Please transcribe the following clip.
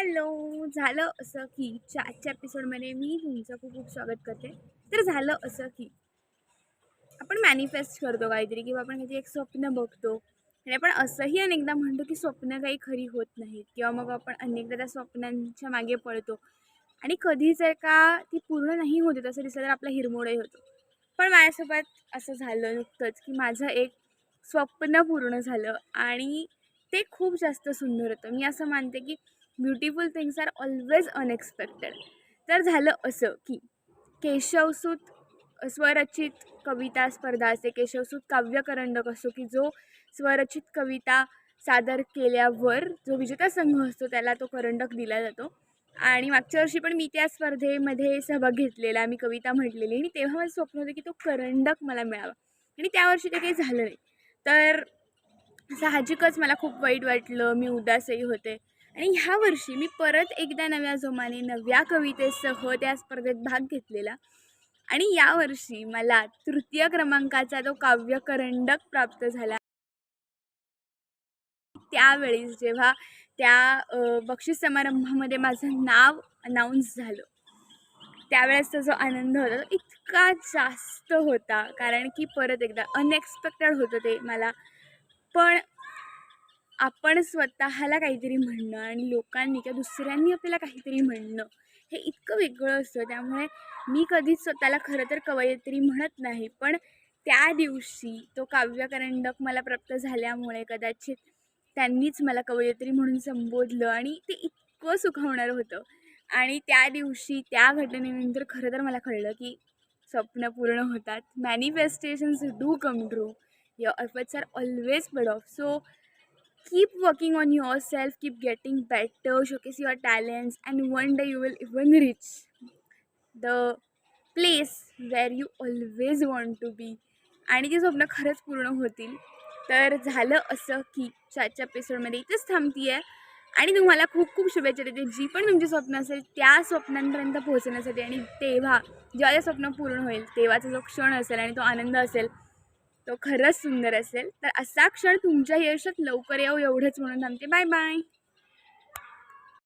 Hello. झालं असं की आजच्या एपिसोडमध्ये मी तुमचं खूप खूप स्वागत करते. तर झालं असं की आपण मॅनिफेस्ट करतो काहीतरी किंवा आपण काहीतरी एक स्वप्न बघतो आणि आपण असंही अनेकदा म्हणतो की स्वप्न काही खरी होत नाहीत किंवा मग आपण अनेकदा त्या स्वप्नांच्या मागे पळतो आणि कधी जर का ती पूर्ण नाही होते तसं दिसलं तर आपला हिरमोडही होतो. पण माझ्यासोबत असं झालं नुकतंच की माझं एक स्वप्न पूर्ण झालं आणि ते खूप जास्त सुंदर होतं. मी असं मानते की beautiful things are always unexpected. तर झालं असं की केशवसूत स्वरचित कविता स्पर्धा असते, केशवसूत काव्यकरंडक असतो की जो स्वरचित कविता सादर केल्यावर जो विजेता संघ असतो त्याला तो करंडक दिला जातो. आणि मागच्या वर्षी पण मी त्या स्पर्धेमध्ये सहभाग घेतलेला, मी कविता म्हटलेली आणि तेव्हा माझं स्वप्न होतं की तो करंडक मला मिळावा आणि त्यावर्षी ते काही झालं नाही. तर साहजिकच मला खूप वाईट वाटलं, मी उदासही होते आणि ह्या वर्षी मी परत एकदा नव्या जोमाने नव्या कवितेसह त्या स्पर्धेत भाग घेतलेला आणि यावर्षी मला तृतीय क्रमांकाचा तो काव्यकरंडक प्राप्त झाला. त्यावेळेस जेव्हा त्या बक्षीस समारंभामध्ये माझं नाव अनाऊन्स झालं त्यावेळेस जो आनंद होता तो इतका जास्त होता, कारण की परत एकदा अनएक्सपेक्टेड होतं ते मला. पण आपण स्वतःला काहीतरी म्हणणं आणि लोकांनी किंवा दुसऱ्यांनी आपल्याला काहीतरी म्हणणं हे इतकं वेगळं असतं. त्यामुळे मी कधीच स्वतःला खरं तर कवयित्री म्हणत नाही, पण त्या दिवशी तो काव्यकरंडक मला प्राप्त झाल्यामुळे कदाचित त्यांनीच मला कवयित्री म्हणून संबोधलं आणि ते इतकं सुखावणारं होतं. आणि त्या दिवशी त्या घटनेनंतर खरं तर मला कळलं की स्वप्न पूर्ण होतात, manifestations do come true, your efforts are always paid off. So keep working on yourself, keep getting better, showcase your talents, and one day you will even reach the place where you always want to be. आणि ती स्वप्न खरंच पूर्ण होतील. तर झालं असं की आजच्या एपिसोडमध्ये इथेच थांबती आहे आणि तुम्हाला खूप खूप शुभेच्छा देते जी पण तुमची स्वप्न असेल त्या स्वप्नांपर्यंत पोहोचण्यासाठी. आणि तेव्हा जेव्हा ते स्वप्न पूर्ण होईल तेव्हाचा जो क्षण असेल आणि तो आनंद असेल तो खरंच सुंदर असेल. तर असा क्षण तुमच्या आयुष्यात लवकर येऊ एवढंच म्हणून थांबते. Bye bye.